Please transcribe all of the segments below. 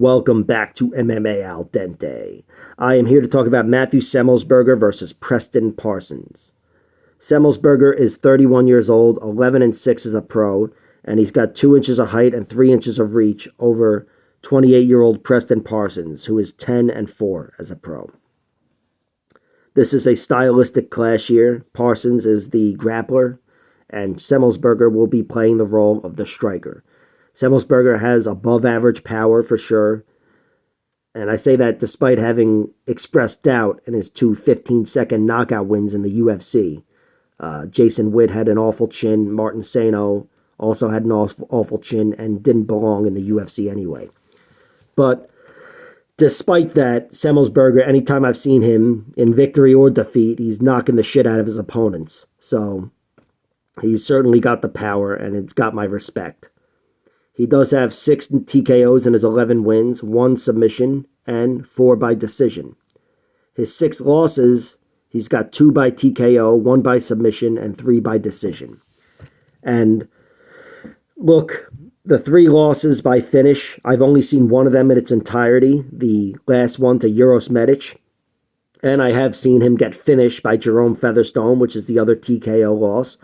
Welcome back to MMA Al Dente. I am here to talk about Matthew Semelsberger versus Preston Parsons. Semelsberger is 31 years old, 11-6 as a pro, and he's got 2 inches of height and 3 inches of reach over 28-year-old Preston Parsons, who is 10-4 as a pro. This is a stylistic clash here. Parsons is the grappler, and Semelsberger will be playing the role of the striker. Semelsberger has above-average power for sure, and I say that despite having expressed doubt in his 2 15-second knockout wins in the UFC. Jason Witt had an awful chin. Martin Sano also had an awful chin and didn't belong in the UFC anyway. But despite that, Semelsberger, anytime I've seen him in victory or defeat, he's knocking the shit out of his opponents. So he's certainly got the power, and it's got my respect. He does have 6 TKOs in his 11 wins, 1 submission, and 4 by decision. His 6 losses, he's got 2 by TKO, 1 by submission, and 3 by decision. And look, the 3 losses by finish, I've only seen 1 of them in its entirety, the last one to Uros Medic. And I have seen him get finished by Jerome Featherstone, which is the other TKO loss.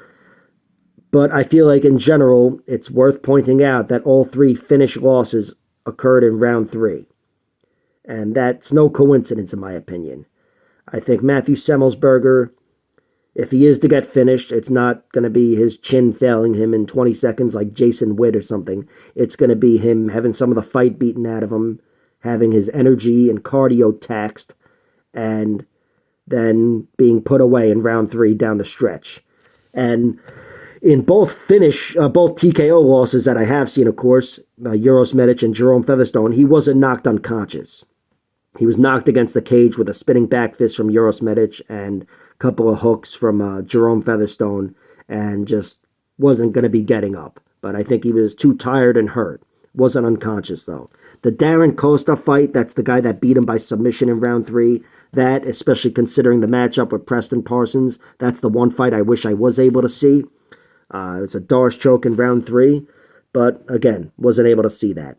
But I feel like in general, it's worth pointing out that all 3 finish losses occurred in round 3. And that's no coincidence in my opinion. I think Matthew Semelsberger, if he is to get finished, it's not going to be his chin failing him in 20 seconds like Jason Witt or something. It's going to be him having some of the fight beaten out of him, having his energy and cardio taxed, and then being put away in round 3 down the stretch. And in both TKO losses that I have seen, of course, Uros Medic and Jerome Featherstone, he wasn't knocked unconscious. He was knocked against the cage with a spinning back fist from Uros Medic and a couple of hooks from Jerome Featherstone, and just wasn't going to be getting up. But I think he was too tired and hurt. Wasn't unconscious, though. The Darren Costa fight, that's the guy that beat him by submission in round 3. That, especially considering the matchup with Preston Parsons, that's the one fight I wish I was able to see. It was a Darce choke in round 3, but again, wasn't able to see that.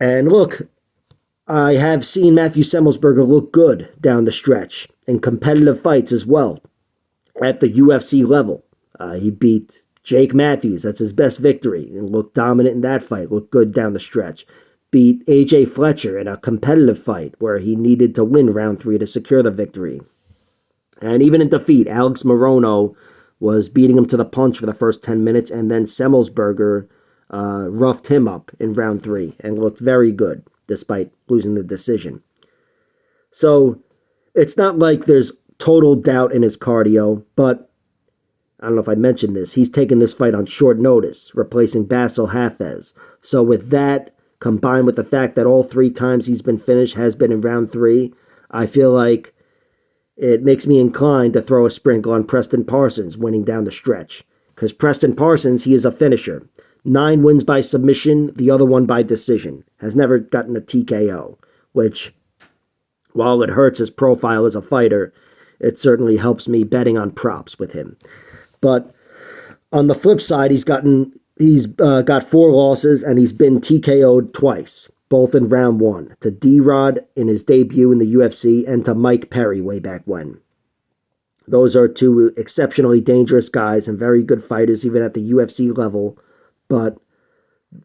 And look, I have seen Matthew Semelsberger look good down the stretch in competitive fights as well at the UFC level. He beat Jake Matthews, that's his best victory, and looked dominant in that fight, looked good down the stretch. Beat AJ Fletcher in a competitive fight where he needed to win round 3 to secure the victory. And even in defeat, Alex Morono was beating him to the punch for the first 10 minutes, and then Semelsberger roughed him up in round 3 and looked very good despite losing the decision. So it's not like there's total doubt in his cardio, but I don't know if I mentioned this, he's taken this fight on short notice, replacing Basil Hafez. So with that, combined with the fact that all 3 times he's been finished has been in round 3, I feel like it makes me inclined to throw a sprinkle on Preston Parsons winning down the stretch. Because Preston Parsons, he is a finisher. 9 wins by submission, the other 1 by decision. Has never gotten a TKO, which, while it hurts his profile as a fighter, it certainly helps me betting on props with him. But on the flip side, he's got 4 losses, and he's been TKO'd twice, both in round 1, to D-Rod in his debut in the UFC and to Mike Perry way back when. Those are 2 exceptionally dangerous guys and very good fighters even at the UFC level, but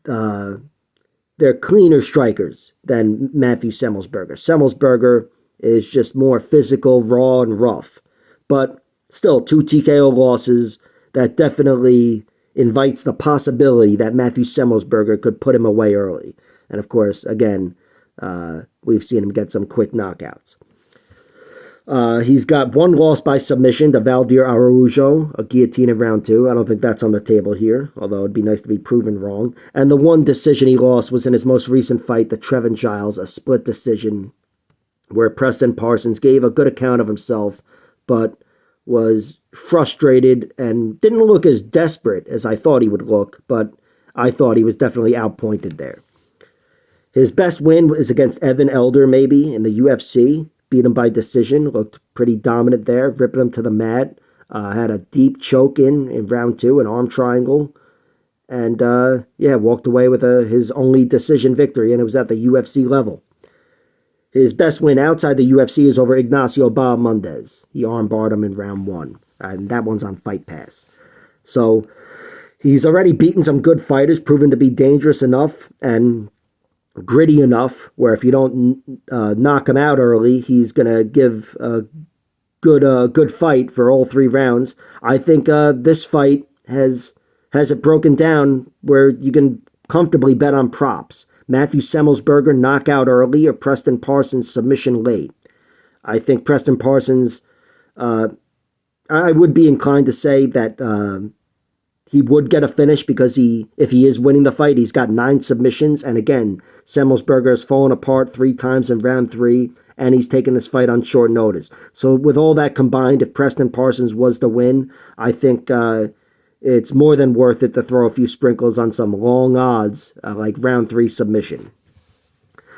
they're cleaner strikers than Matthew Semelsberger. Semelsberger is just more physical, raw, and rough. But still, 2 TKO losses, that definitely invites the possibility that Matthew Semelsberger could put him away early. And of course, again, we've seen him get some quick knockouts. He's got 1 loss by submission to Valdir Araujo, a guillotine in round 2. I don't think that's on the table here, although it'd be nice to be proven wrong. And the 1 decision he lost was in his most recent fight, the Trevin Giles, a split decision where Preston Parsons gave a good account of himself, but was frustrated and didn't look as desperate as I thought he would look, but I thought he was definitely outpointed there. His best win is against Evan Elder, maybe, in the UFC. Beat him by decision, looked pretty dominant there, ripping him to the mat. Had a deep choke in round 2, an arm triangle. And, yeah, walked away with his only decision victory, and it was at the UFC level. His best win outside the UFC is over Ignacio Bahamondes. He armbarred him in round 1, and that one's on Fight Pass. So he's already beaten some good fighters, proven to be dangerous enough and gritty enough where if you don't knock him out early, he's going to give a good fight for all 3 rounds. I think this fight has it broken down where you can comfortably bet on props. Matthew Semelsberger knockout early or Preston Parsons submission late. I think Preston Parsons, I would be inclined to say that he would get a finish because if he is winning the fight, he's got 9 submissions. And again, Semelsberger has fallen apart 3 times in round 3, and he's taken this fight on short notice. So with all that combined, if Preston Parsons was to win, I think it's more than worth it to throw a few sprinkles on some long odds, like round 3 submission.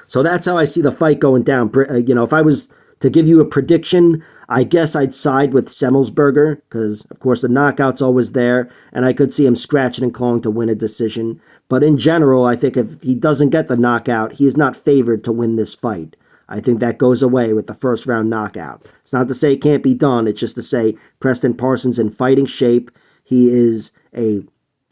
So that's how I see the fight going down. If I was to give you a prediction, I guess I'd side with Semelsberger because, of course, the knockout's always there, and I could see him scratching and clawing to win a decision. But in general, I think if he doesn't get the knockout, he is not favored to win this fight. I think that goes away with the first round knockout. It's not to say it can't be done. It's just to say Preston Parsons in fighting shape. He is a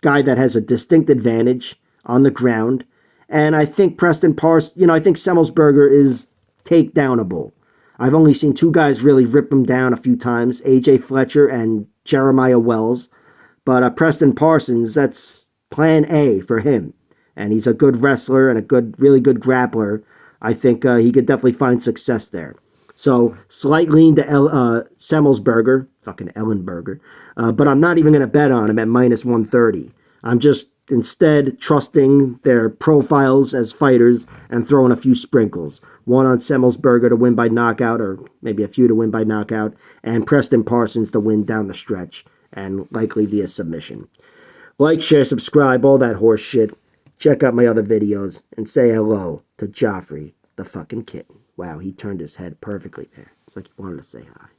guy that has a distinct advantage on the ground. And I think Preston Parsons, I think Semelsberger is takedownable. I've only seen 2 guys really rip him down a few times, A.J. Fletcher and Jeremiah Wells. But Preston Parsons, that's plan A for him. And he's a good wrestler and really good grappler. I think he could definitely find success there. So, slight lean to Semelsberger, fucking Ellenberger. But I'm not even going to bet on him at minus 130. I'm just instead trusting their profiles as fighters and throwing a few sprinkles. One on Semelsberger to win by knockout, or maybe a few to win by knockout, and Preston Parsons to win down the stretch, and likely via submission. Like, share, subscribe, all that horse shit. Check out my other videos, and say hello to Joffrey, the fucking kitten. Wow, he turned his head perfectly there. It's like he wanted to say hi.